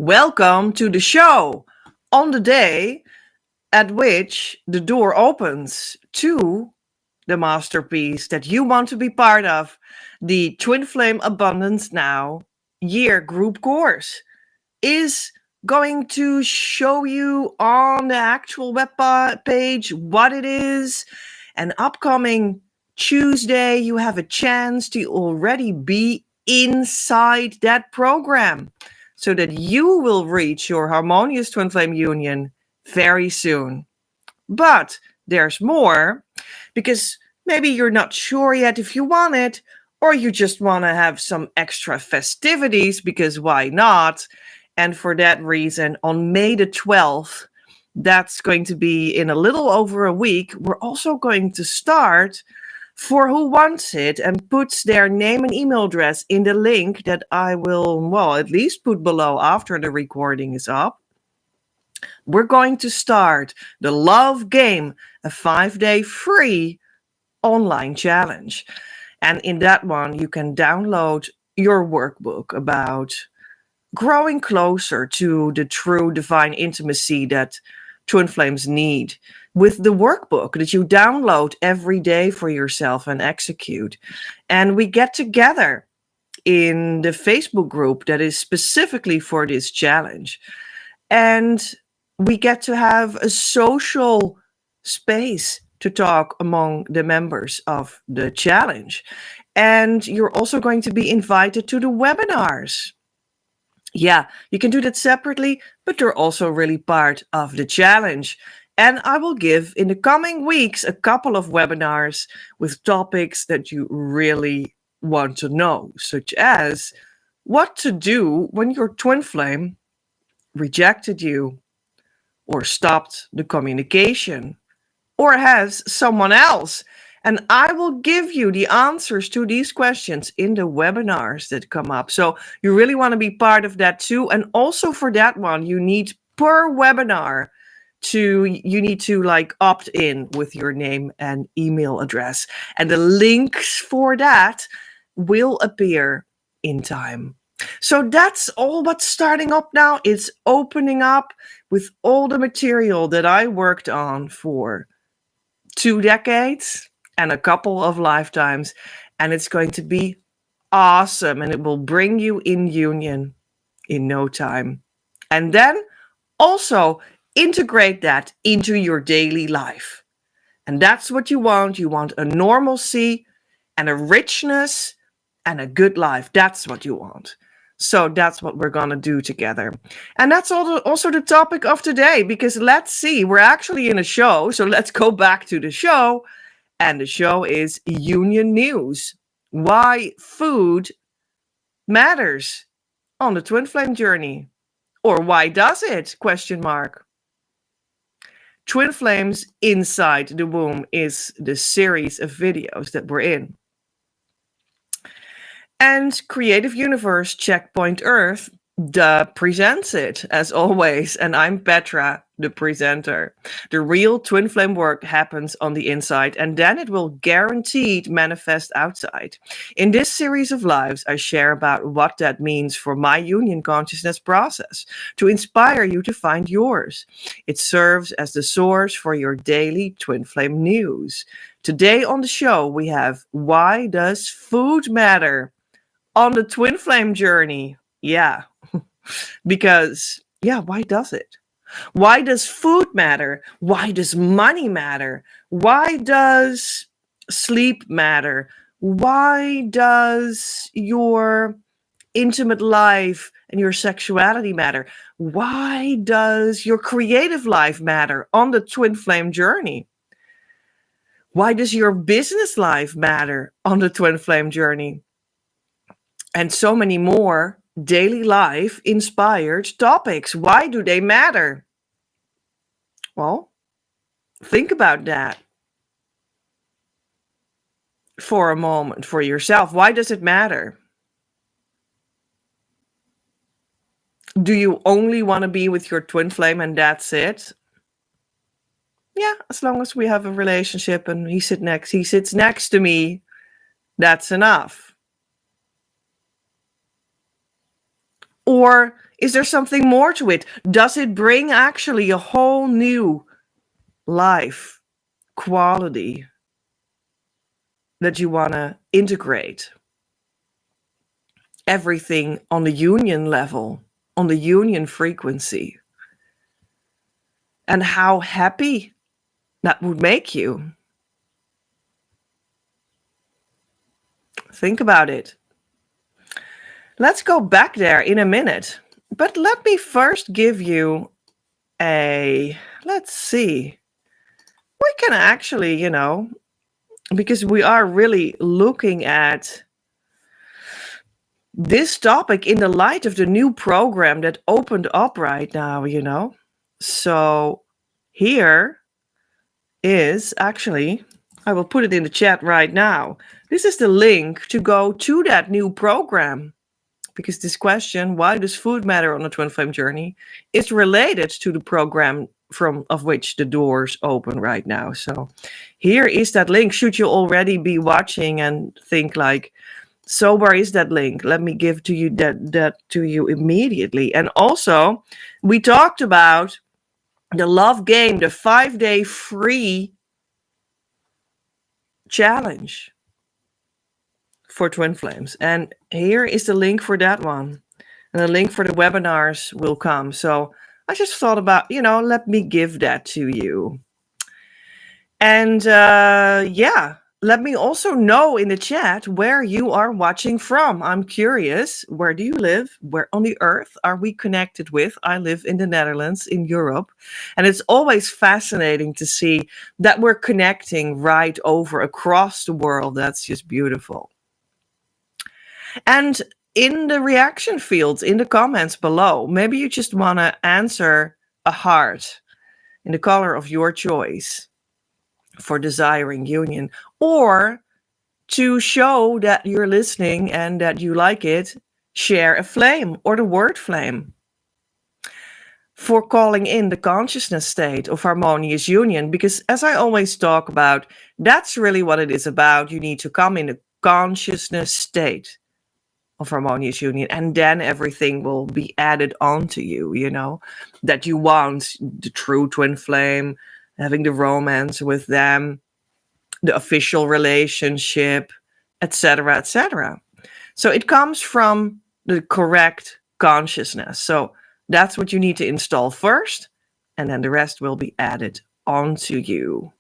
Welcome to the show on the day at which the door opens to the masterpiece that you want to be part of, the Twin Flame Abundance Now year group course is going to show you on the actual web page what it is. And upcoming Tuesday, you have a chance to already be inside that program so that you will reach your harmonious twin flame union very soon. But there's more, because maybe you're not sure yet if you want it, or you just want to have some extra festivities, because why not? And for that reason, on May the 12th, that's going to be in a little over a week, we're also going to start for who wants it and puts their name and email address in the link that I will, at least put below after the recording is up. We're going to start the Love Game, a 5-day free online challenge. And in that one, you can download your workbook about growing closer to the true divine intimacy that twin flames need, with the workbook that you download every day for yourself and execute. And we get together in the Facebook group that is specifically for this challenge. And we get to have a social space to talk among the members of the challenge. And you're also going to be invited to the webinars. Yeah, you can do that separately, but they're also really part of the challenge. And I will give in the coming weeks a couple of webinars with topics that you really want to know, such as what to do when your twin flame rejected you, or stopped the communication, or has someone else. And I will give you the answers to these questions in the webinars that come up. So you really want to be part of that too. And also for that one, you need per webinar you need to opt in with your name and email address. And the links for that will appear in time. So that's all what's starting up now. It's opening up with all the material that I worked on for 2 decades and a couple of lifetimes. And it's going to be awesome. And it will bring you in union in no time. And then also integrate that into your daily life. And that's what you want. You want a normalcy and a richness and a good life. That's what you want. So that's what we're going to do together. And that's also the topic of today, because let's see, we're actually in a show. So let's go back to the show. And the show is Union News. Why food matters on the twin flame journey. Or why does it? ? Twin Flames Inside the Womb is the series of videos that we're in. And Creative Universe Checkpoint Earth presents it, as always. And I'm Petra, the presenter. The real twin flame work happens on the inside, and then it will guaranteed manifest outside. In this series of lives, I share about what that means for my union consciousness process, to inspire you to find yours. It serves as the source for your daily twin flame news. Today on the show, we have Why Does Food Matter on the twin flame journey? Yeah, because, why does it? Why does food matter? Why does money matter? Why does sleep matter? Why does your intimate life and your sexuality matter? Why does your creative life matter on the twin flame journey? Why does your business life matter on the twin flame journey? And so many more daily life inspired topics. Why do they matter? Well, think about that for a moment for yourself. Why does it matter? Do you only want to be with your twin flame and that's it? Yeah, as long as we have a relationship and he sits next to me, that's enough. Or Is there something more to it? Does it bring actually a whole new life quality that you want to integrate? Everything on the union level, on the union frequency. And how happy that would make you. Think about it. Let's go back there in a minute. But let me first give you let's see. We can actually, because we are really looking at this topic in the light of the new program that opened up right now, So here is actually, I will put it in the chat right now. This is the link to go to that new program. Because this question, why does food matter on the twin flame journey, is related to the program of which the doors open right now. So here is that link. Should you already be watching and think like, so where is that link? Let me give to you that to you immediately. And also, we talked about the love game, the 5-day free challenge for Twin Flames. And here is the link for that one. And the link for the webinars will come. So I just thought about, let me give that to you. And let me also know in the chat where you are watching from. I'm curious, where do you live? Where on the earth are we connected with? I live in the Netherlands, in Europe. And it's always fascinating to see that we're connecting right over across the world. That's just beautiful. And in the reaction fields, in the comments below, maybe you just want to answer a heart in the color of your choice for desiring union, or to show that you're listening and that you like it, share a flame or the word flame for calling in the consciousness state of harmonious union. Because as I always talk about, that's really what it is about. You need to come in a consciousness state of harmonious union, and then everything will be added on to you, that you want the true twin flame, having the romance with them, the official relationship, etc., etc. So it comes from the correct consciousness. So that's what you need to install first, and then the rest will be added onto you.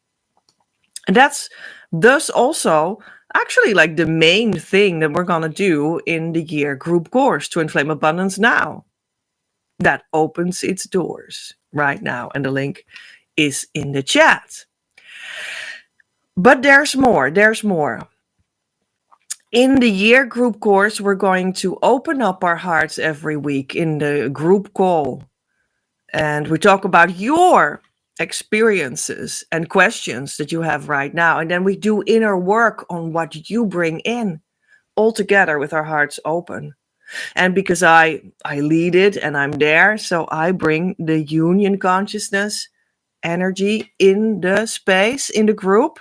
And that's thus also actually like the main thing that we're going to do in the year group course, Twin Flame Abundance Now. That opens its doors right now. And the link is in the chat. But there's more. In the year group course, we're going to open up our hearts every week in the group call. And we talk about your experiences and questions that you have right now. And then we do inner work on what you bring in, all together with our hearts open. And because I lead it and I'm there, so I bring the union consciousness energy in the space, in the group.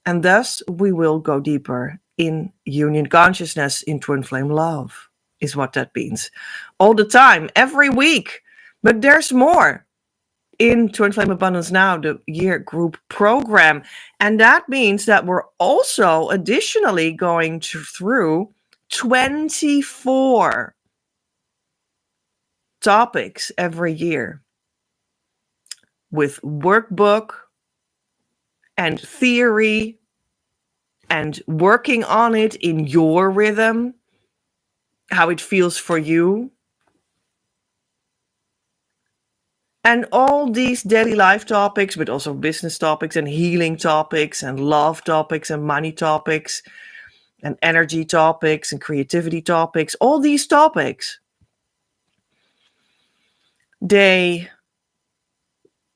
And thus we will go deeper in union consciousness, in twin flame love, is what that means. All the time, every week. But there's more in Twin Flame Abundance Now, the year group program. And that means that we're also additionally going through 24 topics every year with workbook and theory and working on it in your rhythm, how it feels for you. And all these daily life topics, but also business topics and healing topics and love topics and money topics and energy topics and creativity topics, all these topics, they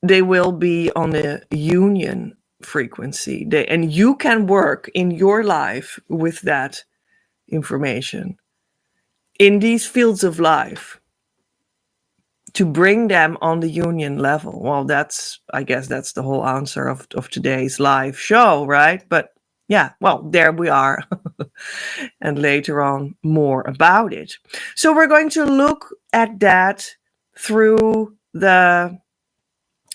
will be on the union frequency. And you can work in your life with that information in these fields of life to bring them on the union level. Well, I guess that's the whole answer of today's live show, right? But yeah, well, there we are. And later on, more about it. So we're going to look at that through the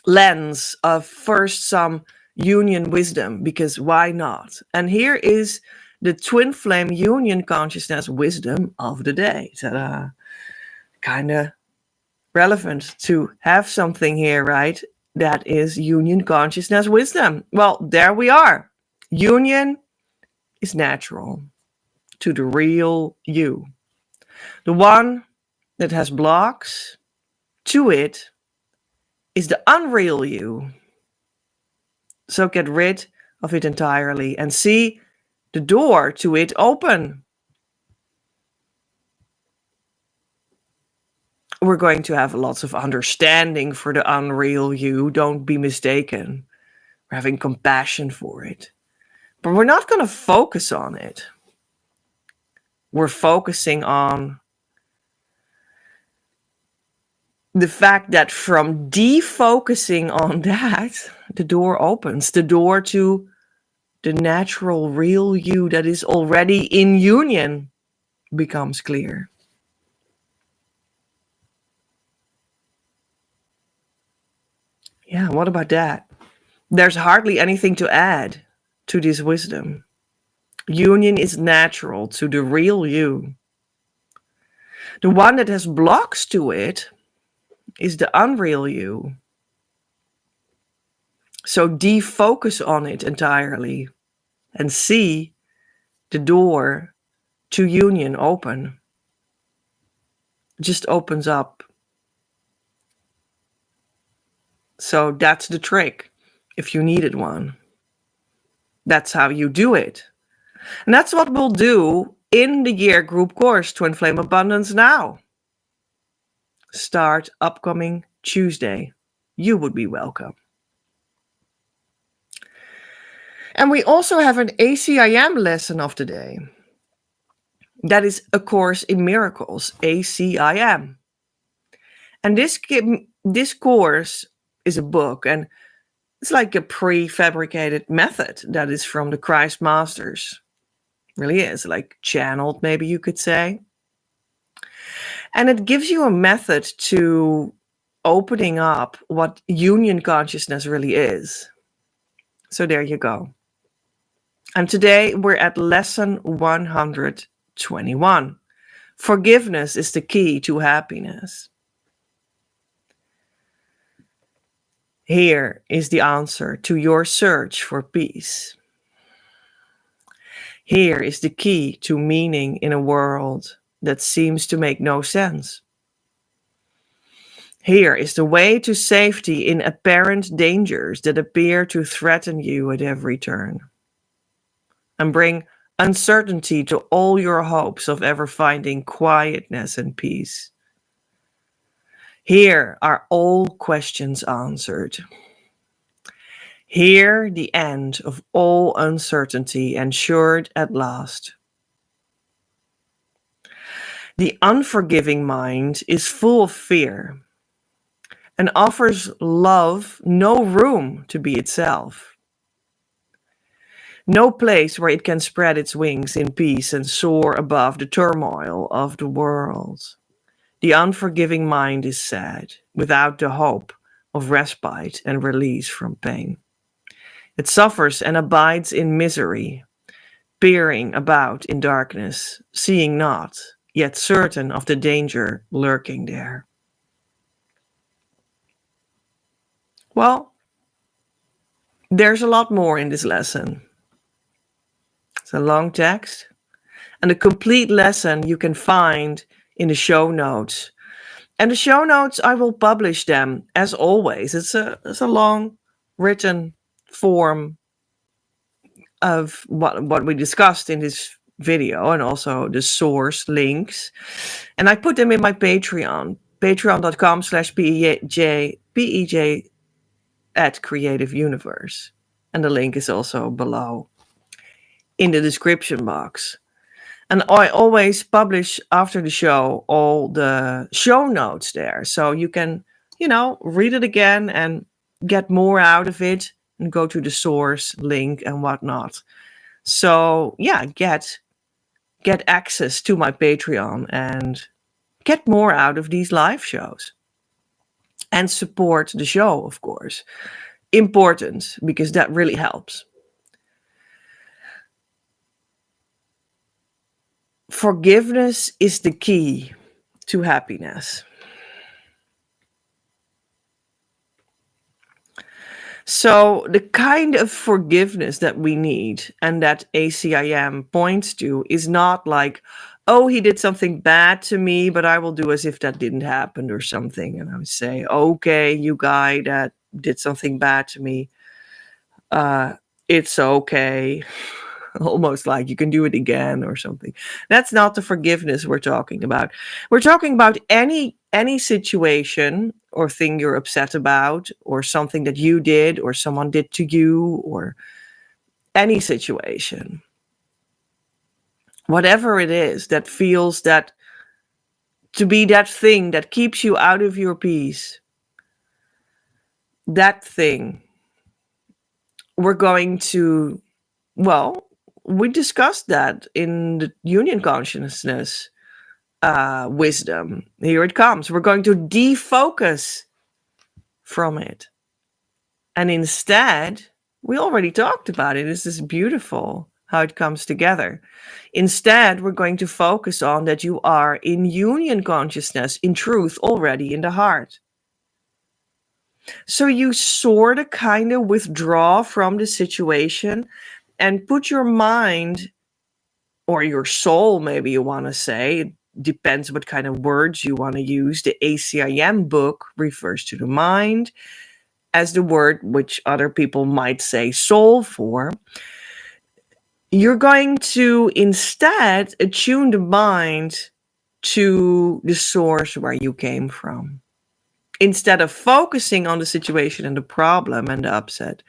lens of first some union wisdom, because why not? And here is the twin flame union consciousness wisdom of the day. Ta-da. Kind of relevant to have something here, right? That is union consciousness wisdom. Well, there we are. Union is natural to the real you. The one that has blocks to it is the unreal you. So get rid of it entirely and see the door to it open. We're going to have lots of understanding for the unreal you. Don't be mistaken. We're having compassion for it. But we're not going to focus on it. We're focusing on the fact that from defocusing on that, the door opens. The door to the natural, real you that is already in union becomes clear. Yeah, what about that? There's hardly anything to add to this wisdom. Union is natural to the real you. The one that has blocks to it is the unreal you. So defocus on it entirely and see the door to union open. It just opens up. So that's the trick, if you needed one. That's how you do it. And that's what we'll do in the year group course, Twin Flame Abundance Now. Start upcoming Tuesday. You would be welcome. And we also have an ACIM lesson of the day. That is A Course in Miracles, ACIM. And this course is a book, and it's like a prefabricated method that is from the Christ Masters. It really is, like channeled, maybe you could say. And it gives you a method to opening up what union consciousness really is. So there you go. And today we're at lesson 121. Forgiveness is the key to happiness. Here is the answer to your search for peace. Here is the key to meaning in a world that seems to make no sense. Here is the way to safety in apparent dangers that appear to threaten you at every turn, and bring uncertainty to all your hopes of ever finding quietness and peace. Here are all questions answered. Here the end of all uncertainty ensured at last. The unforgiving mind is full of fear and offers love no room to be itself. No place where it can spread its wings in peace and soar above the turmoil of the world. The unforgiving mind is sad, without the hope of respite and release from pain. It suffers and abides in misery, peering about in darkness, seeing not, yet certain of the danger lurking there. Well, there's a lot more in this lesson. It's a long text, and the complete lesson you can find in the show notes. And the show notes, I will publish them as always. It's a long written form of what we discussed in this video, and also the source links. And I put them in my Patreon, patreon.com/PEJ at Creative Universe. And the link is also below in the description box. And I always publish after the show all the show notes there. So you can, read it again and get more out of it and go to the source link and whatnot. So yeah, get access to my Patreon and get more out of these live shows. And support the show, of course. Important, because that really helps. Forgiveness is the key to happiness. So the kind of forgiveness that we need and that ACIM points to is not like, oh, he did something bad to me, but I will do as if that didn't happen or something. And I would say, okay, you guy that did something bad to me, it's okay. Almost like you can do it again or something. That's not the forgiveness we're talking about. We're talking about any situation or thing you're upset about, or something that you did or someone did to you, or any situation. Whatever it is that feels that to be that thing that keeps you out of your peace. That thing. We're going to, well, we discussed that in the union consciousness wisdom. Here it comes. We're going to defocus from it. And instead, we already talked about it. This is beautiful how it comes together. Instead, we're going to focus on that you are in union consciousness, in truth, already in the heart. So you sort of kind of withdraw from the situation and put your mind, or your soul, maybe you want to say, it depends what kind of words you want to use. The ACIM book refers to the mind as the word which other people might say soul for. You're going to instead attune the mind to the source where you came from. Instead of focusing on the situation and the problem and the upset,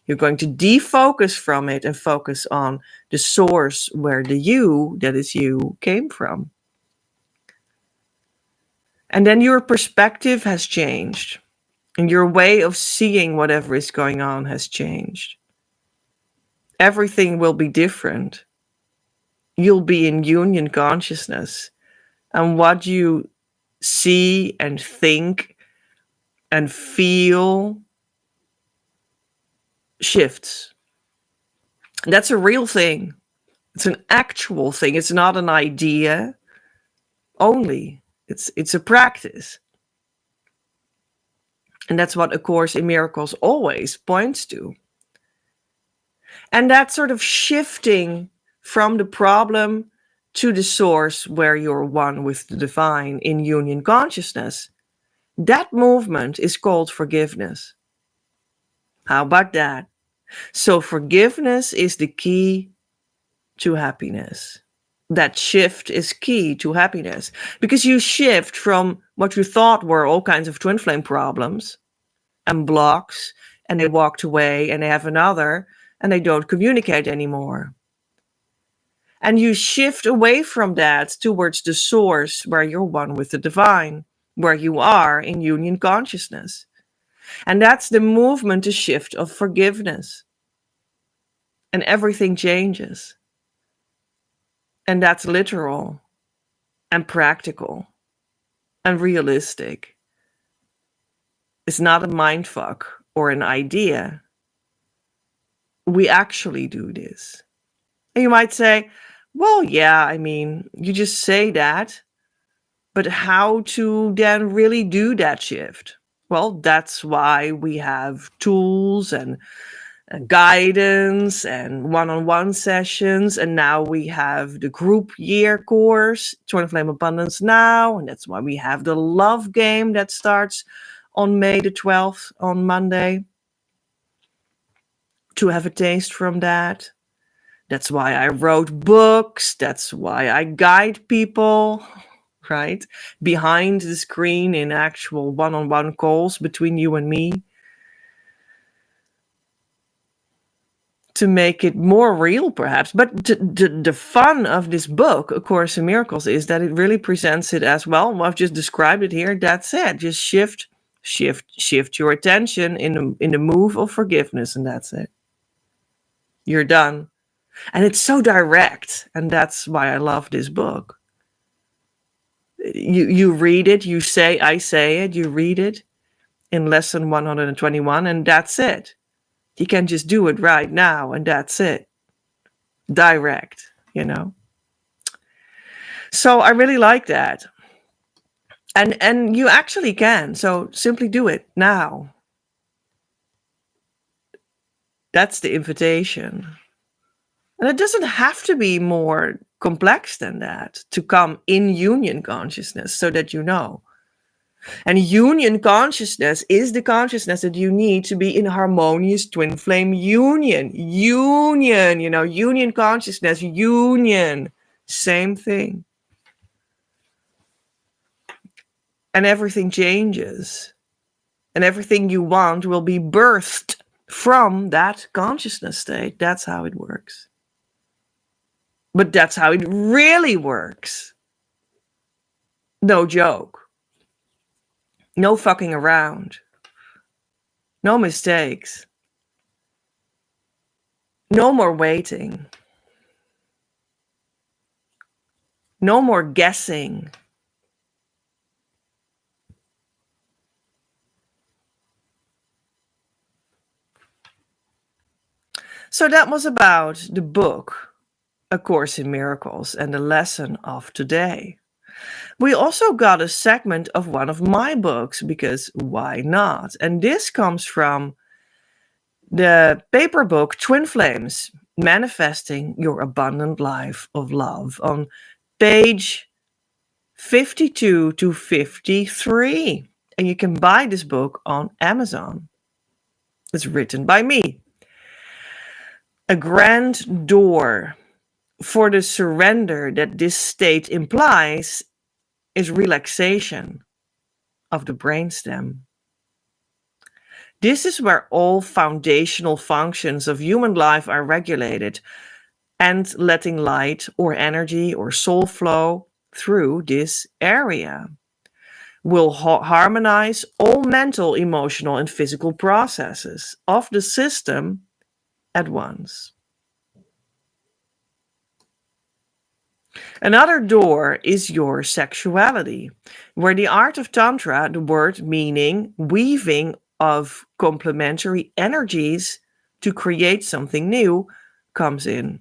you're going to defocus from it and focus on the source where the you, that is you, came from. And then your perspective has changed. And your way of seeing whatever is going on has changed. Everything will be different. You'll be in union consciousness. And what you see and think and feel shifts. That's a real thing. It's an actual thing. It's not an idea only. It's a practice. And that's what A Course in Miracles always points to. And that sort of shifting from the problem to the source where you're one with the divine in union consciousness, that movement is called forgiveness. How about that? So forgiveness is the key to happiness. That shift is key to happiness, because you shift from what you thought were all kinds of twin flame problems and blocks, and they walked away and they have another and they don't communicate anymore. And you shift away from that towards the source where you're one with the divine, where you are in union consciousness. And that's the movement, the shift of forgiveness. And everything changes. And that's literal and practical and realistic. It's not a mindfuck or an idea. We actually do this. And you might say, well, yeah, I mean, you just say that, but how to then really do that shift? Well, that's why we have tools and guidance and one-on-one sessions, and now we have the group year course, Twin Flame Abundance Now, and that's why we have the love game that starts on May the 12th, on Monday, to have a taste from that. That's why I wrote books. That's why I guide people, right? Behind the screen in actual one-on-one calls between you and me, to make it more real, perhaps. But the fun of this book, A Course in Miracles, is that it really presents it as, well, I've just described it here. That's it. Just shift your attention in the move of forgiveness, and that's it. You're done. And it's so direct, and that's why I love this book. You read it, you say, I say it, you read it in lesson 121, and that's it. You can just do it right now, and that's it. Direct, you know. So I really like that. And you actually can. So simply do it now. That's the invitation. And it doesn't have to be more complex than that to come in union consciousness, so that you know. And union consciousness is the consciousness that you need to be in harmonious twin flame union. Union, you know, union consciousness, union. Same thing. And everything changes. And everything you want will be birthed from that consciousness state. That's how it works. But that's how it really works. No joke. No fucking around. No mistakes. No more waiting. No more guessing. So that was about the book, A Course in Miracles, and the lesson of today. We also got a segment of one of my books, because why not? And this comes from the paper book Twin Flames, Manifesting Your Abundant Life of Love, on page 52 to 53. And you can buy this book on Amazon. It's written by me. A grand door for the surrender that this state implies is relaxation of the brainstem. This is where all foundational functions of human life are regulated, and letting light or energy or soul flow through this area will harmonize all mental, emotional, and physical processes of the system at once. Another door is your sexuality, where the art of Tantra, the word meaning weaving of complementary energies to create something new, comes in.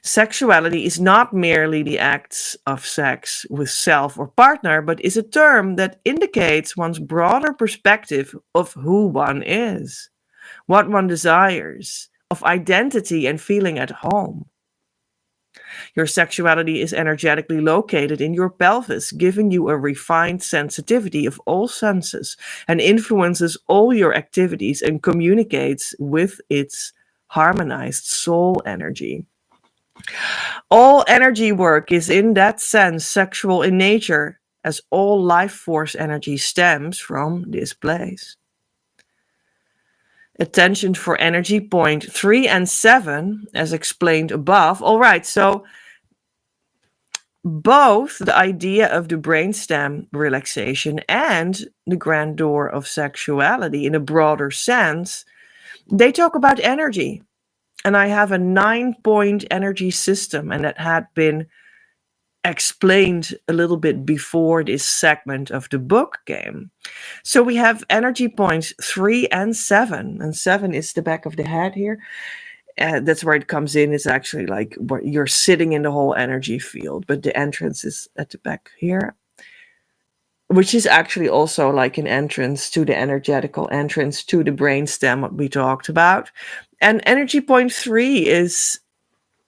Sexuality is not merely the acts of sex with self or partner, but is a term that indicates one's broader perspective of who one is, what one desires, of identity and feeling at home. Your sexuality is energetically located in your pelvis, giving you a refined sensitivity of all senses, and influences all your activities and communicates with its harmonized soul energy. All energy work is in that sense sexual in nature, as all life force energy stems from this place. Attention for energy point 3 and 7, as explained above. All right, so both the idea of the brainstem relaxation and the grand door of sexuality in a broader sense, they talk about energy. And I have a 9-point energy system, and that had been explained a little bit before this segment of the book came. So we have energy points 3 and 7, and 7 is the back of the head here. That's where it comes in. It's actually like where you're sitting in the whole energy field, but the entrance is at the back here, which is actually also like an entrance to the energetical entrance to the brainstem, what we talked about. And energy point 3 is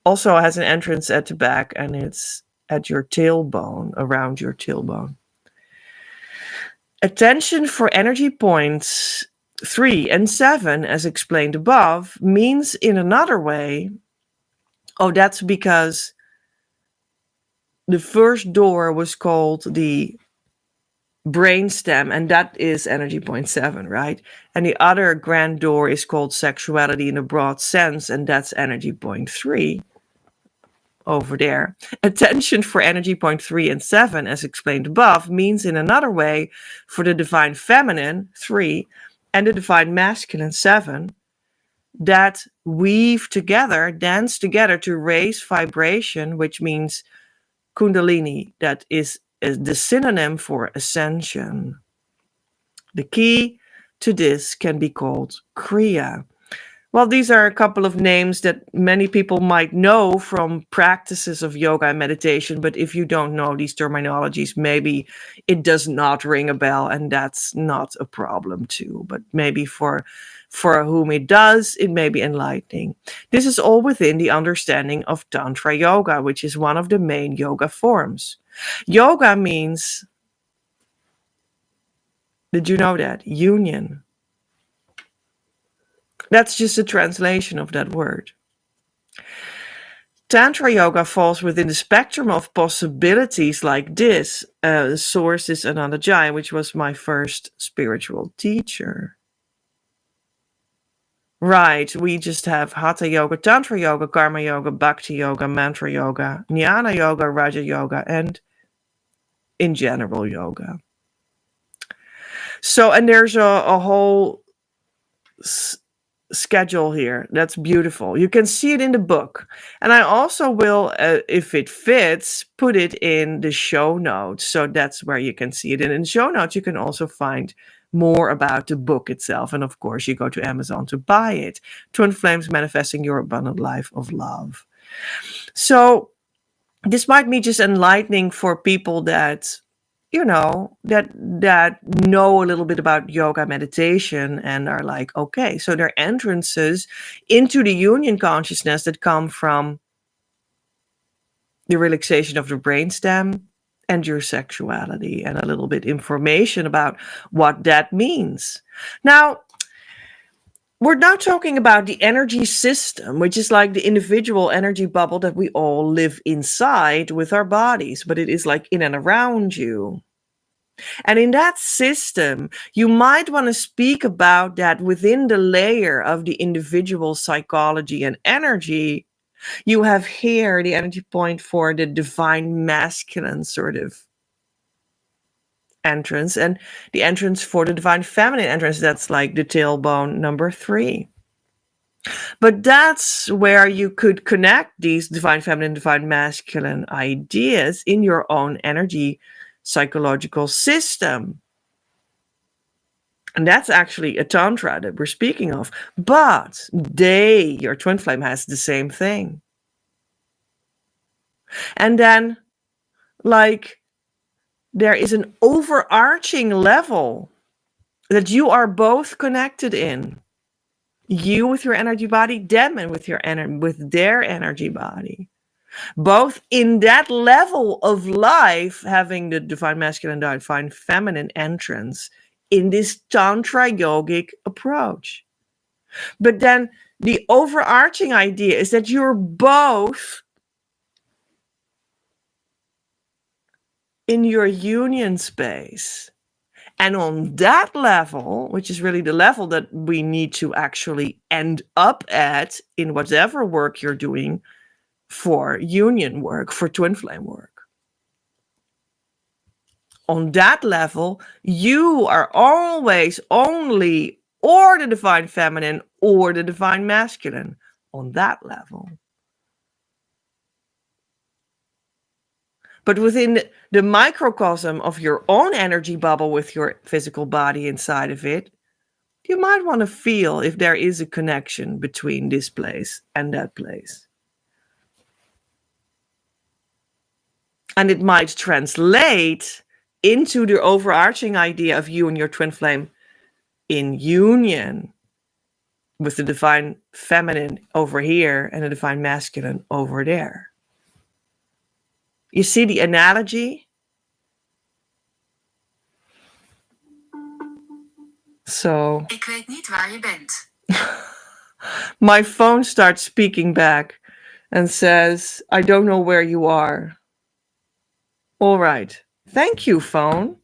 also has an entrance at the back, and it's at your tailbone, around your tailbone. Attention for energy points 3 and 7, as explained above, means in another way, that's because the first door was called the brainstem, and that is energy point 7, right? And the other grand door is called sexuality in a broad sense, and that's energy point 3. Over there. Attention for energy point 3 and 7, as explained above, means in another way for the divine feminine 3 and the divine masculine 7, that weave together, dance together to raise vibration, which means kundalini, that is is the synonym for ascension. The key to this can be called Kriya. Well, these are a couple of names that many people might know from practices of yoga and meditation, but if you don't know these terminologies, maybe it does not ring a bell, and that's not a problem too. But maybe for whom it does, it may be enlightening. This is all within the understanding of Tantra Yoga, which is one of the main yoga forms. Yoga means, did you know that? Union. That's just a translation of that word. Tantra Yoga falls within the spectrum of possibilities like this. Source is Anandajai, which was my first spiritual teacher. Right, we just have Hatha Yoga, Tantra Yoga, Karma Yoga, Bhakti Yoga, Mantra Yoga, Jnana Yoga, Raja Yoga, and in general yoga. So, and there's a whole schedule here. That's beautiful. You can see it in the book. And I also will, if it fits, put it in the show notes. So that's where you can see it. And in the show notes, you can also find more about the book itself. And of course, you go to Amazon to buy it. Twin Flames Manifesting Your Abundant Life of Love. So this might be just enlightening for people that that know a little bit about yoga meditation and are like, okay, so there are entrances into the union consciousness that come from the relaxation of the brainstem and your sexuality, and a little bit information about what that means. Now, we're now talking about the energy system, which is like the individual energy bubble that we all live inside with our bodies, but it is like in and around you. And in that system, you might want to speak about that within the layer of the individual psychology and energy. You have here the energy point for the divine masculine sort of entrance, and the entrance for the divine feminine entrance. That's like the tailbone number 3. But that's where you could connect these divine feminine, divine masculine ideas in your own energy psychological system. And that's actually a tantra that we're speaking of. But your twin flame has the same thing. And then, like, there is an overarching level that you are both connected in. You with your energy body, them and with their energy body. Both in that level of life, having the divine masculine, divine feminine entrance in this Tantra yogic approach. But then the overarching idea is that you're both in your union space. And on that level, which is really the level that we need to actually end up at in whatever work you're doing for union work, for twin flame work. On that level, you are always only or the divine feminine or the divine masculine on that level. But within the microcosm of your own energy bubble with your physical body inside of it, you might want to feel if there is a connection between this place and that place. And it might translate into the overarching idea of you and your twin flame in union with the divine feminine over here and the divine masculine over there. You see the analogy? So, ik weet niet waar je bent. My phone starts speaking back and says, I don't know where you are. All right. Thank you, phone.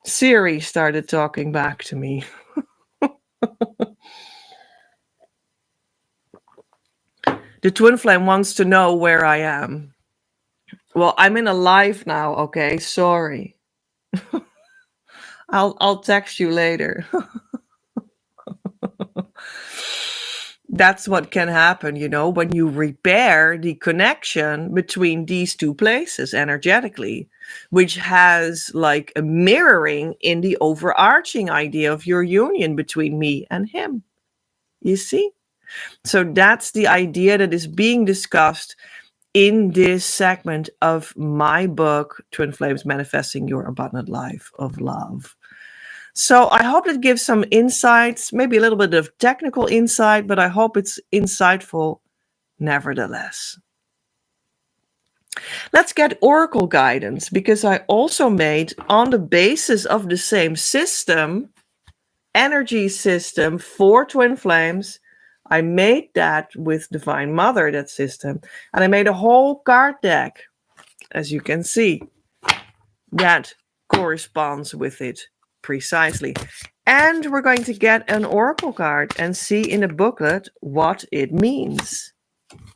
Siri started talking back to me. The twin flame wants to know where I am. Well, I'm in a live now, okay? Sorry. I'll text you later. that's what can happen, when you repair the connection between these two places energetically, which has like a mirroring in the overarching idea of your union between me and him. You see? So that's the idea that is being discussed in this segment of my book, Twin Flames Manifesting Your Abundant Life of Love. So I hope it gives some insights, maybe a little bit of technical insight, but I hope it's insightful nevertheless. Let's get oracle guidance, because I also made, on the basis of the same system, energy system for twin flames, I made that with Divine Mother, that system, and I made a whole card deck, as you can see, that corresponds with it precisely. And we're going to get an oracle card and see in the booklet what it means.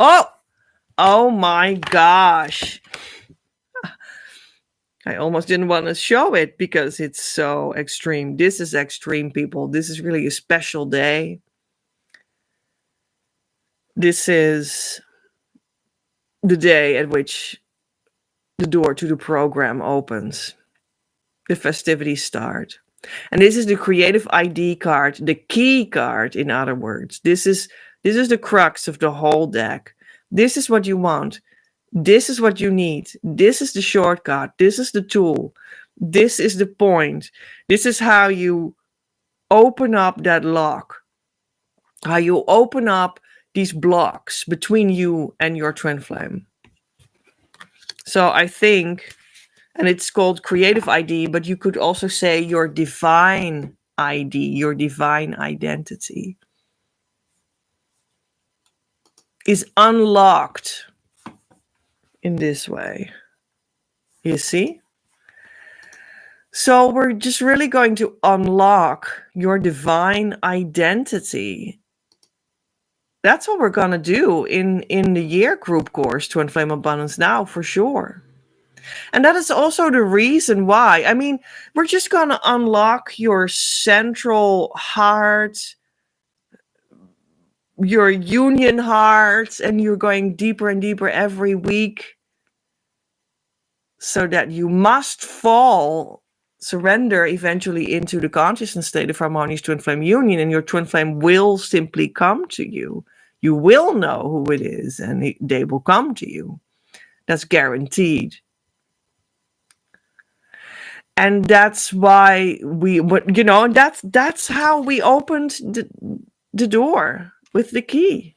Oh my gosh. I almost didn't want to show it because it's so extreme. This is extreme, people. This is really a special day. This is the day at which the door to the program opens. The festivities start. And this is the creative ID card, the key card, in other words. This is the crux of the whole deck. This is what you want. This is what you need. This is the shortcut. This is the tool. This is the point. This is how you open up that lock. How you open up these blocks between you and your twin flame. So I think, and it's called creative ID, but you could also say your divine ID, your divine identity is unlocked in this way. You see? So we're just really going to unlock your divine identity. That's what we're going to do in the year group course, Twin Flame Abundance Now, for sure. And that is also the reason why. I mean, we're just going to unlock your central heart, your union heart, and you're going deeper and deeper every week, so that you must surrender eventually into the consciousness state of harmonious twin flame union, and your twin flame will simply come to you. You will know who it is, and they will come to you. That's guaranteed. And that's why that's how we opened the door with the key.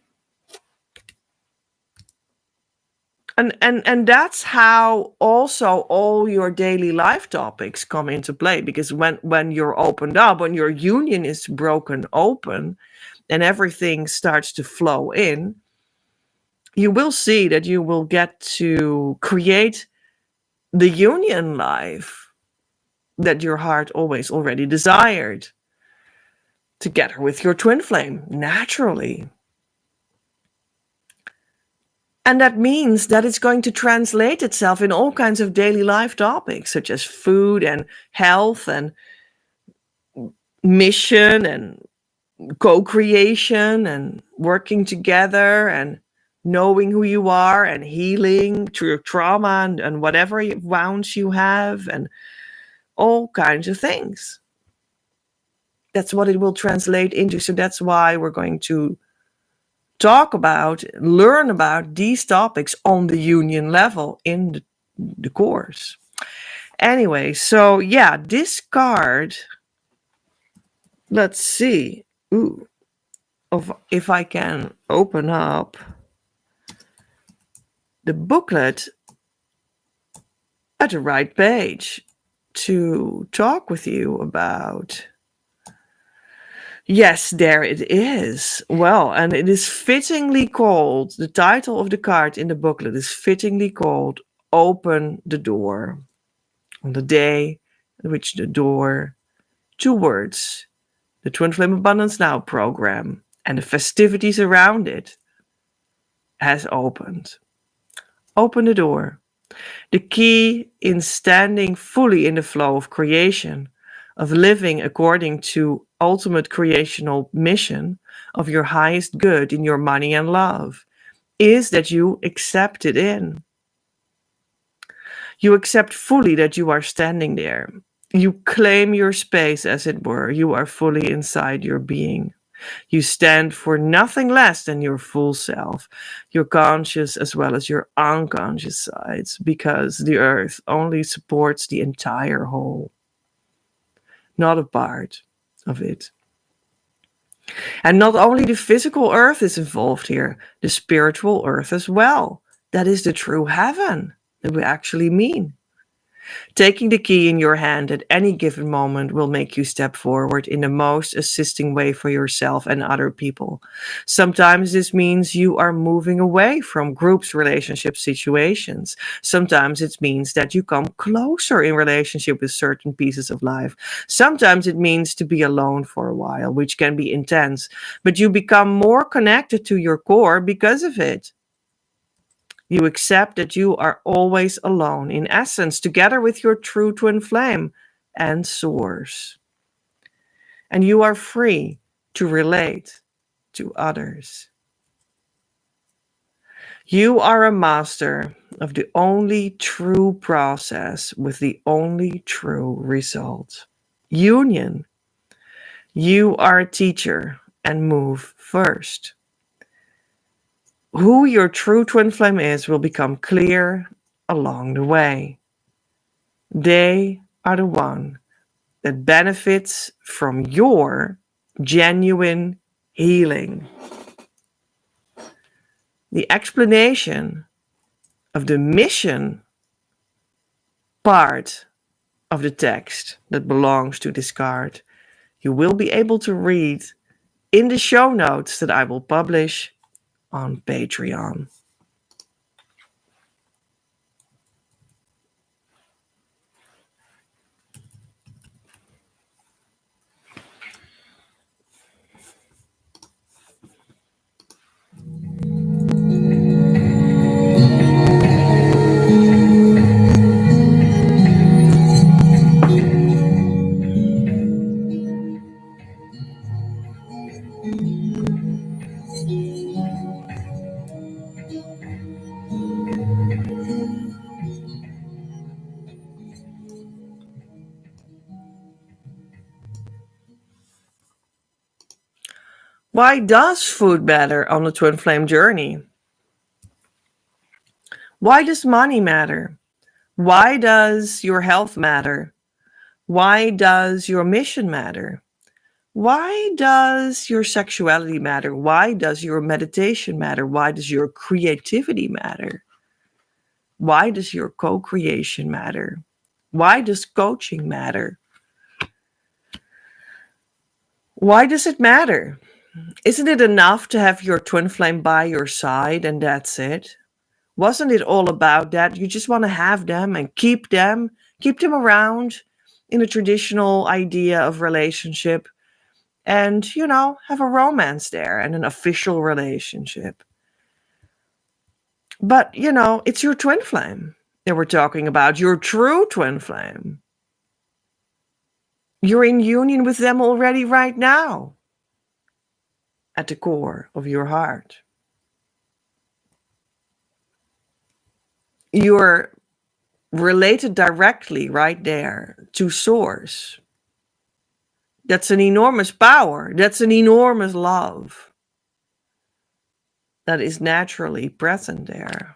And that's how also all your daily life topics come into play, because when you're opened up, when your union is broken open and everything starts to flow in, you will see that you will get to create the union life that your heart always already desired, together with your twin flame, naturally. And that means that it's going to translate itself in all kinds of daily life topics, such as food and health and mission and co-creation and working together and knowing who you are and healing through your trauma and whatever wounds you have and all kinds of things. That's what it will translate into. So that's why we're going to learn about these topics on the union level in the course. Anyway, so yeah, this card, let's see. If I can open up the booklet at the right page to talk with you about. Yes, there it is. Well, and it is fittingly called, the title of the card in the booklet is fittingly called Open the Door. On the day in which the door towards the Twin Flame Abundance Now program and the festivities around it has opened. Open the door. The key in standing fully in the flow of creation, of living according to ultimate creational mission of your highest good in your money and love is that you accept it in. You accept fully that you are standing there. You claim your space, as it were. You are fully inside your being. You stand for nothing less than your full self, your conscious as well as your unconscious sides, because the earth only supports the entire whole, not a part of it. And not only the physical earth is involved here, the spiritual earth as well. That is the true heaven that we actually mean. Taking the key in your hand at any given moment will make you step forward in the most assisting way for yourself and other people. Sometimes this means you are moving away from groups, relationships, situations. Sometimes it means that you come closer in relationship with certain pieces of life. Sometimes it means to be alone for a while, which can be intense, but you become more connected to your core because of it. You accept that you are always alone, in essence, together with your true twin flame and source. And you are free to relate to others. You are a master of the only true process with the only true result. Union. You are a teacher and move first. Who your true twin flame is will become clear along the way. They are the one that benefits from your genuine healing. The explanation of the mission part of the text that belongs to this card, you will be able to read in the show notes that I will publish on Patreon. Why does food matter on the twin flame journey? Why does money matter? Why does your health matter? Why does your mission matter? Why does your sexuality matter? Why does your meditation matter? Why does your creativity matter? Why does your co-creation matter? Why does coaching matter? Why does it matter? Isn't it enough to have your twin flame by your side and that's it? Wasn't it all about that? You just want to have them and keep them around in a traditional idea of relationship and, have a romance there and an official relationship. But, it's your twin flame that we're talking about, your true twin flame. You're in union with them already right now at the core of your heart. You're related directly right there to source. That's an enormous power. That's an enormous love that is naturally present there.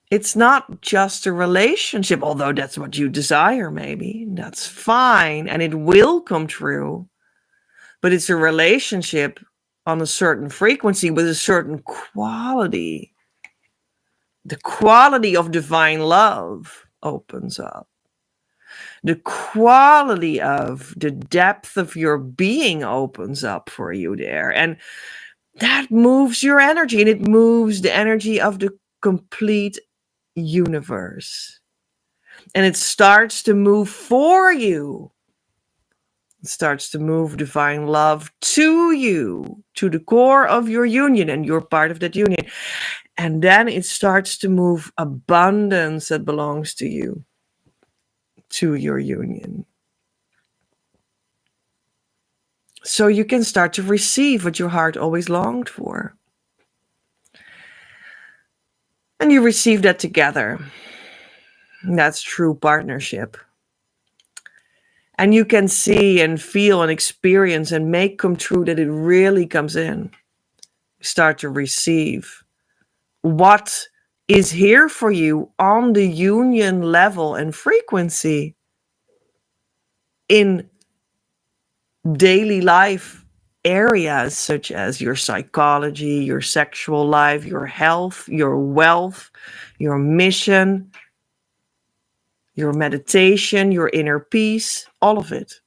It's not just a relationship, although that's what you desire, maybe. That's fine, and it will come true. But it's a relationship on a certain frequency with a certain quality. The quality of divine love opens up. The quality of the depth of your being opens up for you there. And that moves your energy, and it moves the energy of the complete universe. And it starts to move for you. It starts to move divine love to you, to the core of your union, and you're part of that union. And then it starts to move abundance that belongs to you, to your union. So you can start to receive what your heart always longed for. And you receive that together. That's true partnership. And you can see and feel and experience and make come true that it really comes in. You start to receive what is here for you on the union level and frequency in daily life areas such as your psychology, your sexual life, your health, your wealth, your mission, your meditation, your inner peace, all of it.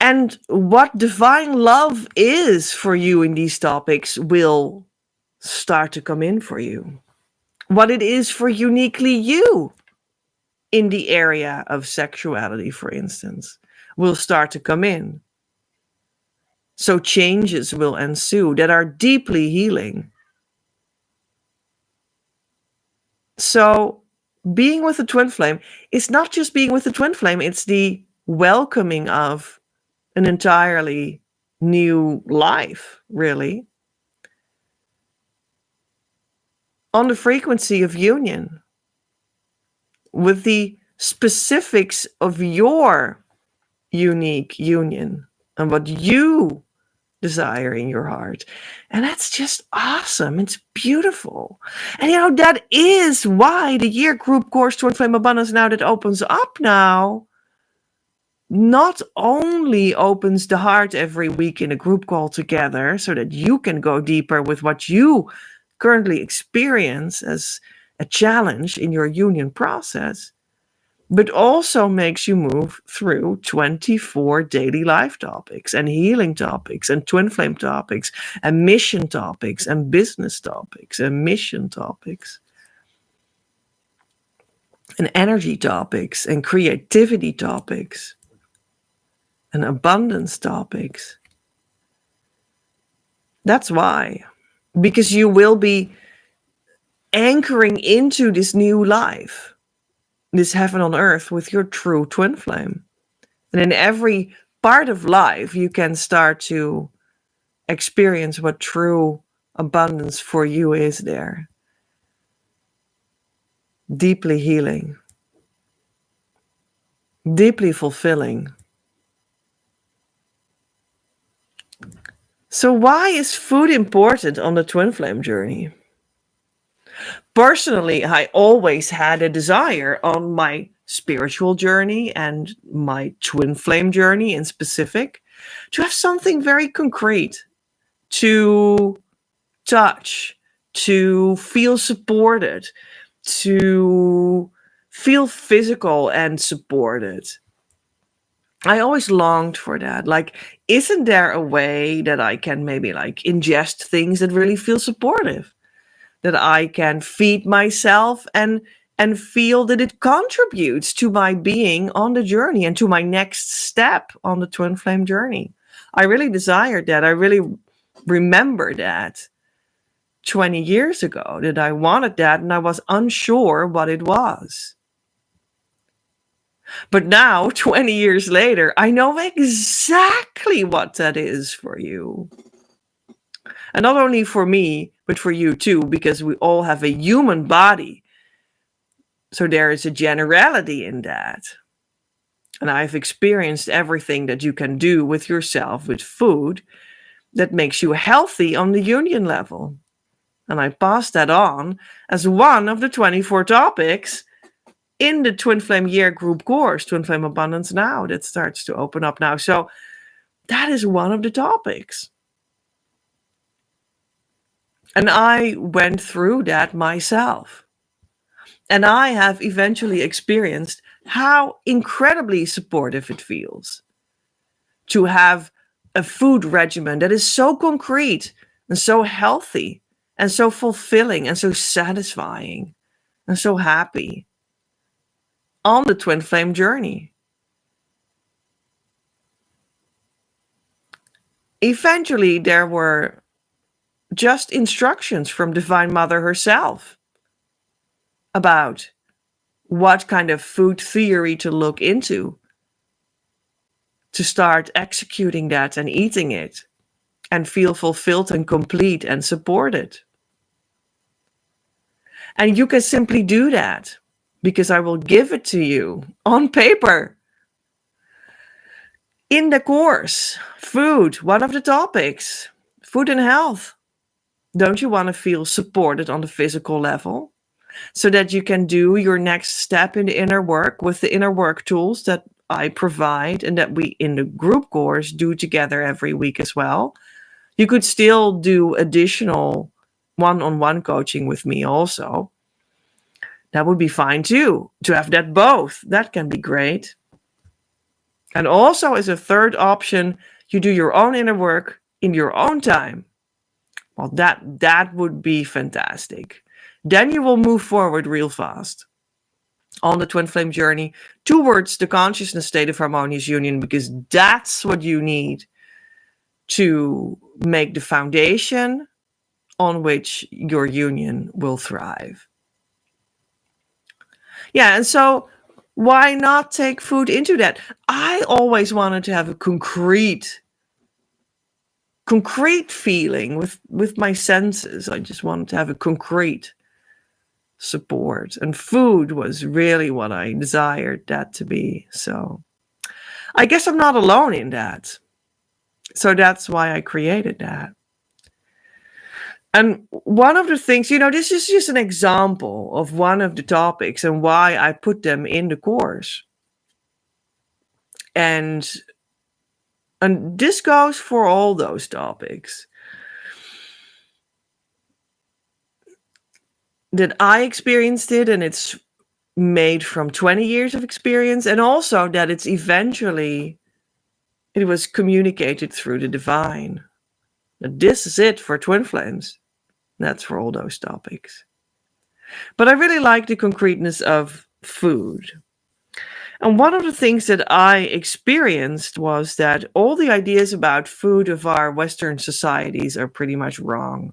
And what divine love is for you in these topics will start to come in for you. What it is for uniquely you in the area of sexuality, for instance, will start to come in. So changes will ensue that are deeply healing. So being with the twin flame is not just being with the twin flame, it's the welcoming of an entirely new life, really, on the frequency of union with the specifics of your unique union and what you desire in your heart. And that's just awesome. It's beautiful. And that is why the year group course Twin Flame Abundance now that opens up now not only opens the heart every week in a group call together so that you can go deeper with what you currently experience as a challenge in your union process, but also makes you move through 24 daily life topics and healing topics and twin flame topics and mission topics and business topics and mission topics and energy topics and creativity topics and abundance topics. That's why. Because you will be anchoring into this new life, this heaven on earth with your true twin flame. And in every part of life, you can start to experience what true abundance for you is there. Deeply healing. Deeply fulfilling. So why is food important on the twin flame journey? Personally, I always had a desire on my spiritual journey and my twin flame journey in specific to have something very concrete to touch, to feel supported, to feel physical and supported. I always longed for that. Like, isn't there a way that I can maybe ingest things that really feel supportive? That I can feed myself and feel that it contributes to my being on the journey and to my next step on the twin flame journey. I really desired that. I really remember that 20 years ago that I wanted that and I was unsure what it was. But now, 20 years later, I know exactly what that is for you. And not only for me, but for you too, because we all have a human body. So there is a generality in that. And I've experienced everything that you can do with yourself, with food, that makes you healthy on the union level. And I pass that on as one of the 24 topics in the Twin Flame Year group course, Twin Flame Abundance Now, that starts to open up now. So that is one of the topics. And I went through that myself. And I have eventually experienced how incredibly supportive it feels to have a food regimen that is so concrete and so healthy and so fulfilling and so satisfying and so happy on the twin flame journey. Eventually, there were just instructions from Divine Mother herself about what kind of food theory to look into to start executing that and eating it and feel fulfilled and complete and supported. And you can simply do that because I will give it to you on paper. In the course, food, one of the topics, food and health. Don't you want to feel supported on the physical level so that you can do your next step in the inner work with the inner work tools that I provide and that we in the group course do together every week as well? You could still do additional one-on-one coaching with me also. That would be fine too, to have that both. That can be great. And also as a third option, you do your own inner work in your own time. Well, that would be fantastic. Then you will move forward real fast on the twin flame journey towards the consciousness state of harmonious union, because that's what you need to make the foundation on which your union will thrive. Yeah, and so why not take food into that? I always wanted to have a concrete feeling with my senses. I just wanted to have a concrete support, and food was really what I desired that to be. So I guess I'm not alone in that. So that's why I created that. And one of the things, this is just an example of one of the topics and why I put them in the course. And this goes for all those topics that I experienced it, and it's made from 20 years of experience, and also that it was communicated through the divine. That this is it for twin flames. That's for all those topics. But I really like the concreteness of food. And one of the things that I experienced was that all the ideas about food of our Western societies are pretty much wrong.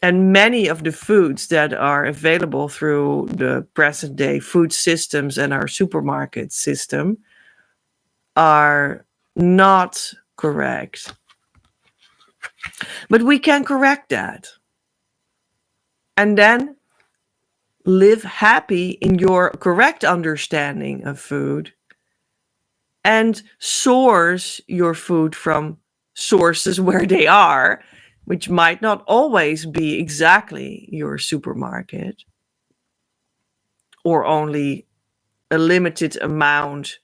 And many of the foods that are available through the present day food systems and our supermarket system are not correct. But we can correct that. And then live happy in your correct understanding of food and source your food from sources where they are, which might not always be exactly your supermarket or only a limited amount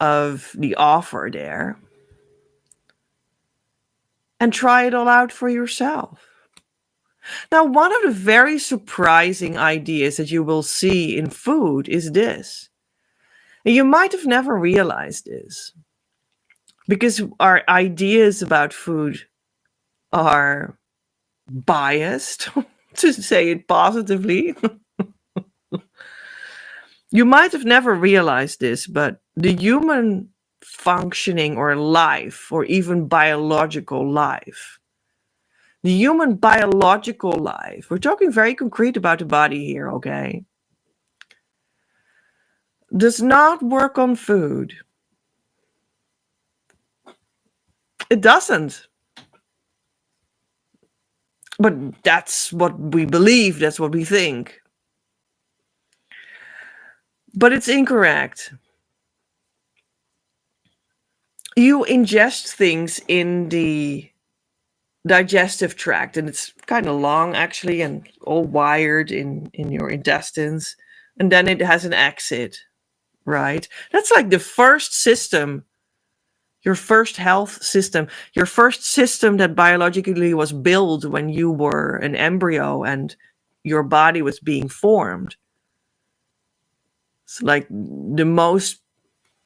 of the offer there. And try it all out for yourself. Now, one of the very surprising ideas that you will see in food is this. And you might have never realized this, because our ideas about food are biased, to say it positively. You might have never realized this, but the human functioning or life, or even biological life, the human biological life, we're talking very concrete about the body here, okay, does not work on food. It doesn't. But that's what we believe, that's what we think. But it's incorrect. You ingest things in the digestive tract, and it's kind of long actually, and all wired in your intestines, and then it has an exit, right? That's like the first system, your first health system, your first system that biologically was built when you were an embryo and your body was being formed. It's like the most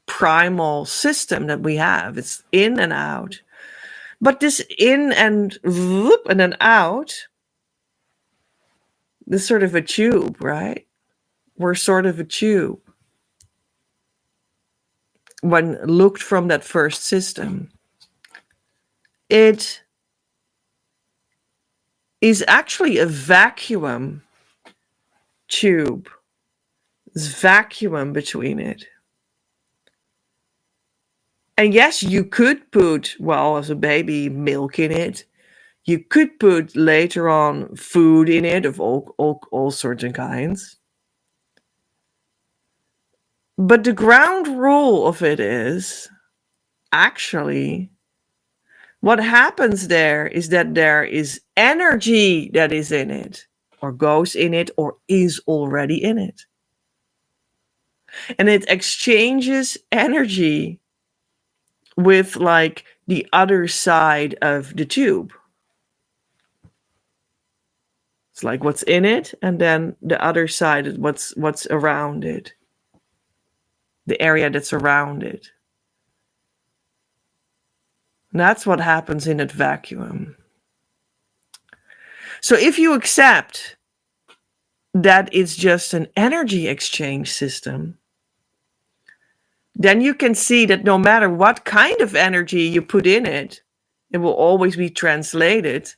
primal system that we have. It's in and out. But this in and whoop and then out, this sort of a tube, right? We're sort of a tube when looked from that first system. It is actually a vacuum tube. There's vacuum between it. And yes, you could put, well, as a baby, milk in it. You could put later on food in it of all sorts and kinds. But the ground rule of it is actually what happens there is that there is energy that is in it, or goes in it, or is already in it. And it exchanges energy with like the other side of the tube. It's like what's in it, and then the other side is what's around it. The area that's around it. And that's what happens in that vacuum. So if you accept that it's just an energy exchange system, then you can see that no matter what kind of energy you put in it, it will always be translated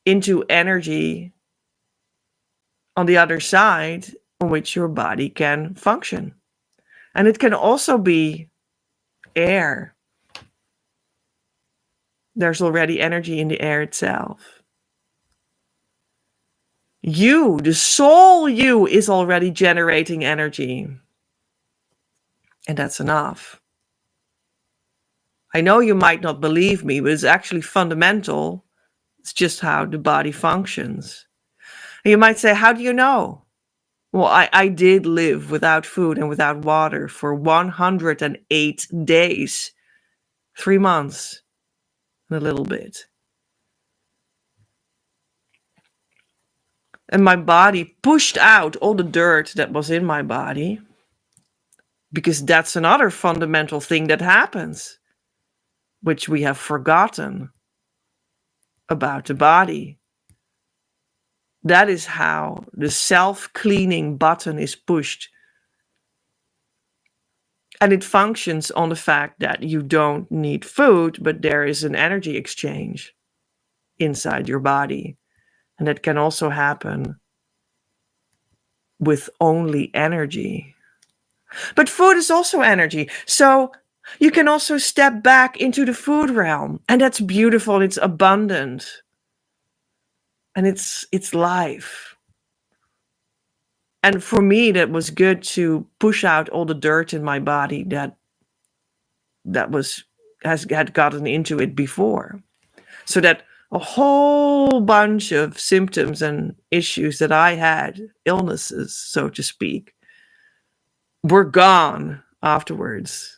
into energy on the other side on which your body can function. And it can also be air. There's already energy in the air itself. You, the soul you, is already generating energy. And that's enough. I know you might not believe me, but it's actually fundamental. It's just how the body functions. And you might say, how do you know? Well, I did live without food and without water for 108 days, 3 months, and a little bit. And my body pushed out all the dirt that was in my body, because that's another fundamental thing that happens, which we have forgotten about the body. That is how the self-cleaning button is pushed. And it functions on the fact that you don't need food, but there is an energy exchange inside your body. And that can also happen with only energy. But food is also energy. So you can also step back into the food realm. And that's beautiful. It's abundant. And it's life. And for me, that was good to push out all the dirt in my body that had gotten into it before. So that a whole bunch of symptoms and issues that I had, illnesses, so to speak, were gone afterwards.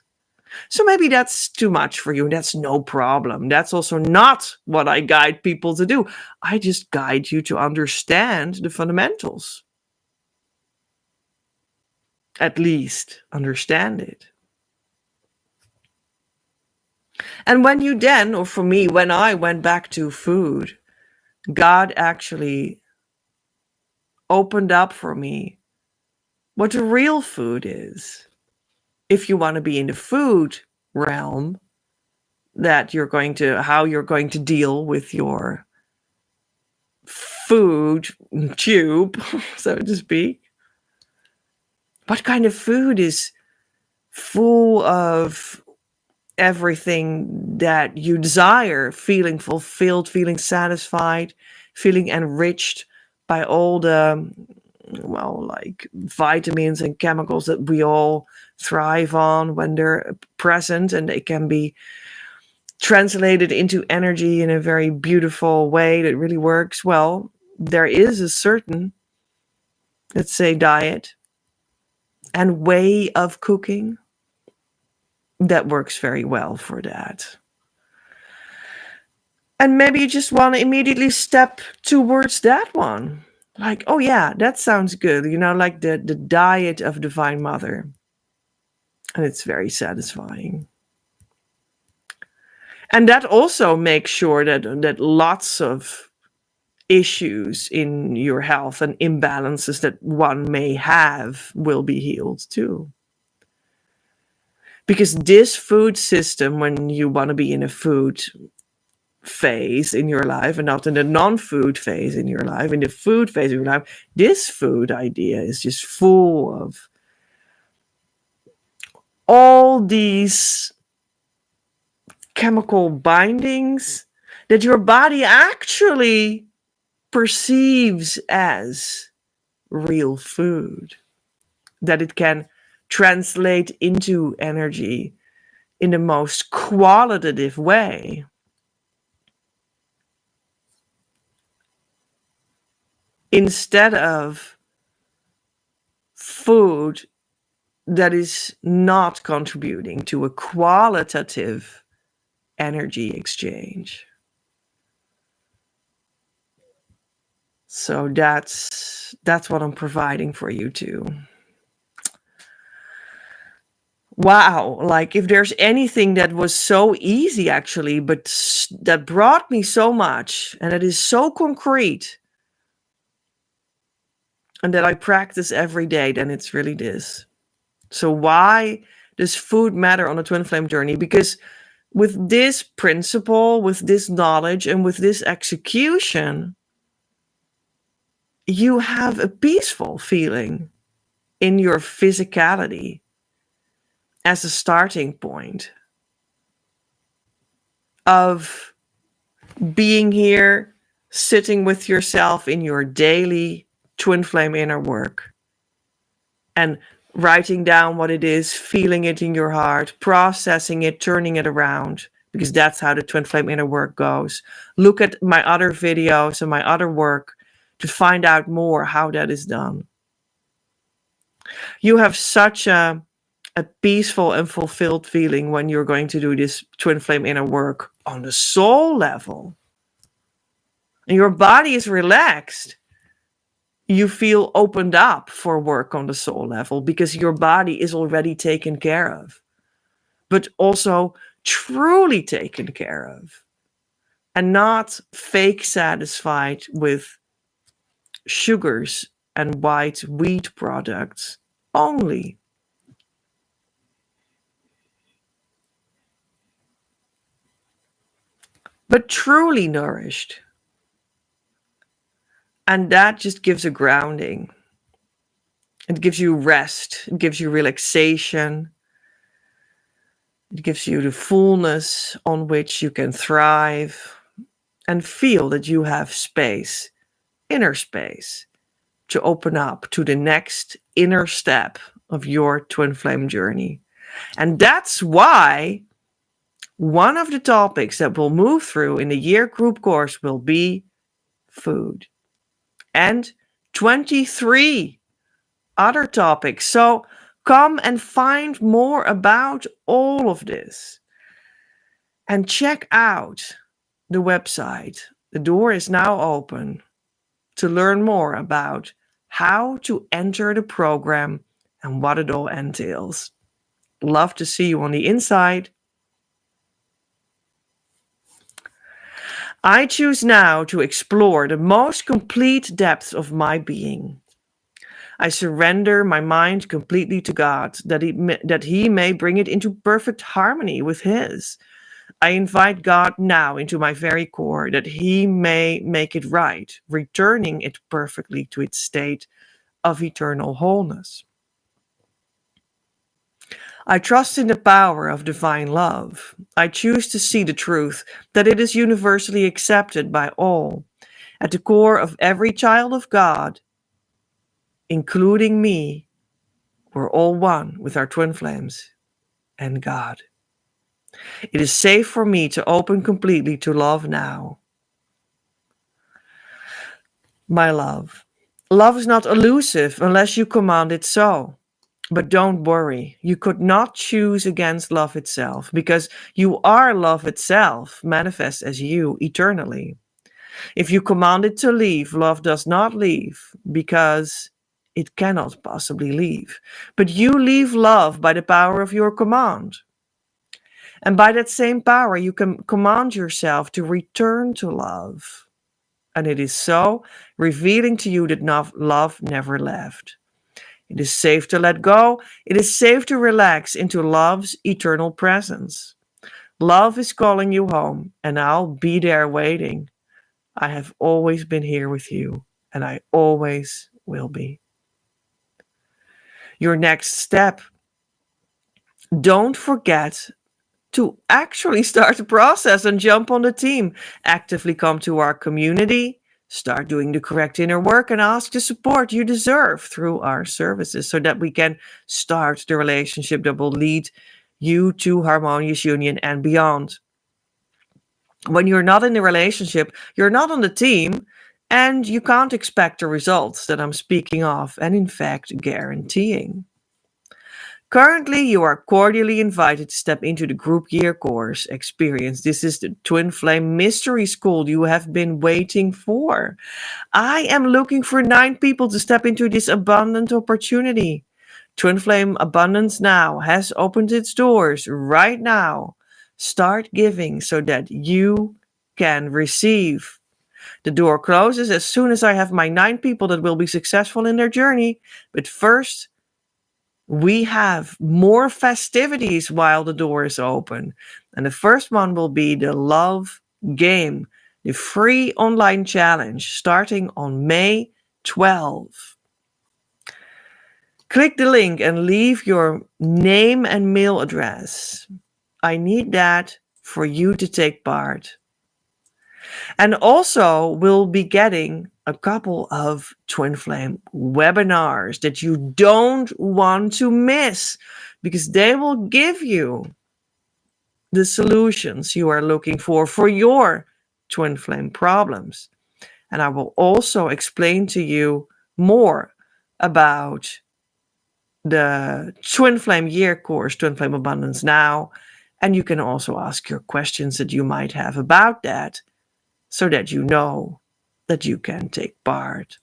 So maybe that's too much for you. That's no problem. That's also not what I guide people to do. I just guide you to understand the fundamentals. At least understand it. And when you then, or for me, when I went back to food, God actually opened up for me what the real food is. If you want to be in the food realm, how you're going to deal with your food tube, so to speak. What kind of food is full of everything that you desire, feeling fulfilled, feeling satisfied, feeling enriched by all the, like vitamins and chemicals that we all thrive on when they're present, and they can be translated into energy in a very beautiful way that really works. Well, there is a certain, let's say, diet and way of cooking that works very well for that. And maybe you just want to immediately step towards that one. Like, oh yeah, that sounds good. Like the diet of Divine Mother. And it's very satisfying. And that also makes sure that lots of issues in your health and imbalances that one may have will be healed too. Because this food system, when you want to be in a food phase in your life and not in the non-food phase in your life, in the food phase of your life, this food idea is just full of all all these chemical bindings that your body actually perceives as real food, that it can translate into energy in the most qualitative way. Instead of food that is not contributing to a qualitative energy exchange. So that's what I'm providing for you too. Wow, like if there's anything that was so easy actually, but that brought me so much and it is so concrete and that I practice every day, then it's really this. So why does food matter on a twin flame journey? Because with this principle, with this knowledge, and with this execution, you have a peaceful feeling in your physicality as a starting point of being here, sitting with yourself in your daily twin flame inner work and writing down what it is, feeling it in your heart, processing it, turning it around, because that's how the twin flame inner work goes. Look at my other videos and my other work to find out more how that is done. You have such a peaceful and fulfilled feeling when you're going to do this twin flame inner work on the soul level. And your body is relaxed. You feel opened up for work on the soul level because your body is already taken care of, but also truly taken care of and not fake satisfied with sugars and white wheat products only. But truly nourished. And that just gives a grounding. It gives you rest. It gives you relaxation. It gives you the fullness on which you can thrive and feel that you have space, inner space, to open up to the next inner step of your twin flame journey. And that's why one of the topics that we'll move through in the year group course will be food. And 23 other topics. So come and find more about all of this and check out the website. The door is now open to learn more about how to enter the program and what it all entails. Love to see you on the inside. I choose now to explore the most complete depths of my being. I surrender my mind completely to God, that He may bring it into perfect harmony with His. I invite God now into my very core, that He may make it right, returning it perfectly to its state of eternal wholeness. I trust in the power of divine love. I choose to see the truth that it is universally accepted by all. At the core of every child of God, including me, we're all one with our twin flames and God. It is safe for me to open completely to love now. My love. Love is not elusive unless you command it so. But don't worry, you could not choose against love itself, because you are love itself, manifest as you eternally. If you command it to leave, love does not leave, because it cannot possibly leave. But you leave love by the power of your command. And by that same power, you can command yourself to return to love. And it is so, revealing to you that love never left. It is safe to let go. It is safe to relax into love's eternal presence. Love is calling you home, and I'll be there waiting. I have always been here with you, and I always will be. Your next step Don't forget to actually start the process and jump on the team. Actively come to our community, start doing the correct inner work, and ask the support you deserve through our services so that we can start the relationship that will lead you to harmonious union and beyond. When you're not in the relationship, you're not on the team, and you can't expect the results that I'm speaking of and in fact guaranteeing. Currently, you are cordially invited to step into the group year course experience. This is the Twin Flame Mystery School you have been waiting for. I am looking for 9 people to step into this abundant opportunity. Twin Flame Abundance Now has opened its doors right now. Start giving so that you can receive. The door closes as soon as I have my 9 people that will be successful in their journey. But first, we have more festivities while the door is open. And the first one will be the Love Game, the free online challenge starting on May 12th. Click the link and leave your name and mail address. I need that for you to take part. And also, we'll be getting a couple of Twin Flame webinars that you don't want to miss because they will give you the solutions you are looking for your Twin Flame problems. And I will also explain to you more about the Twin Flame Year course, Twin Flame Abundance Now. And you can also ask your questions that you might have about that so that you know that you can take part.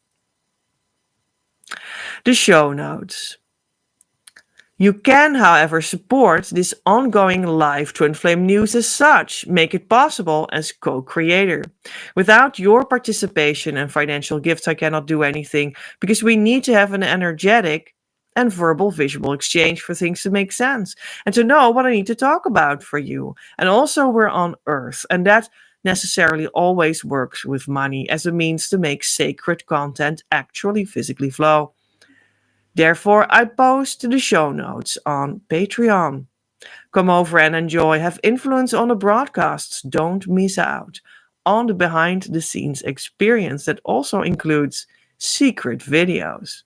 The show notes. You can, however, support this ongoing live Twin Flame news as such, make it possible as co-creator. Without your participation and financial gifts, I cannot do anything because we need to have an energetic and verbal visual exchange for things to make sense and to know what I need to talk about for you. And also we're on Earth, and that necessarily always works with money as a means to make sacred content actually physically flow. Therefore, I post the show notes on Patreon. Come over and enjoy, have influence on the broadcasts. Don't miss out on the behind the scenes experience that also includes secret videos.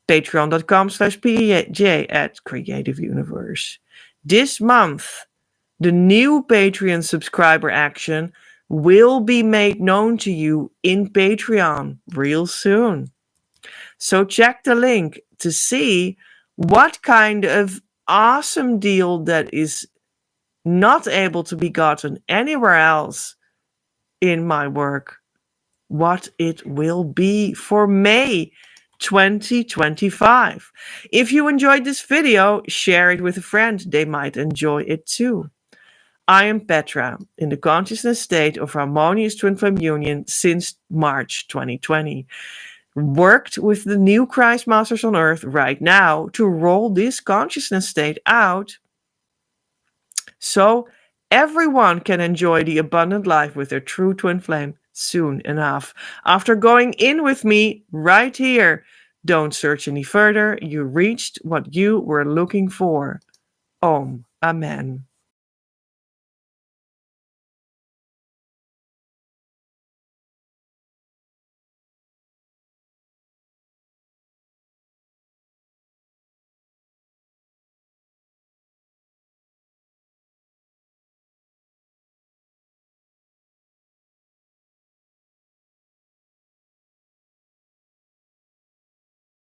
Patreon.com/PJ at Creative Universe. This month, the new Patreon subscriber action will be made known to you in Patreon real soon. So check the link to see what kind of awesome deal that is not able to be gotten anywhere else in my work, what it will be for May 2025. If you enjoyed this video, share it with a friend. They might enjoy it too. I am Petra, in the consciousness state of Harmonious Twin Flame Union since March 2020. Worked with the new Christ Masters on Earth right now to roll this consciousness state out so everyone can enjoy the abundant life with their true twin flame soon enough. After going in with me right here, don't search any further. You reached what you were looking for. Om. Amen.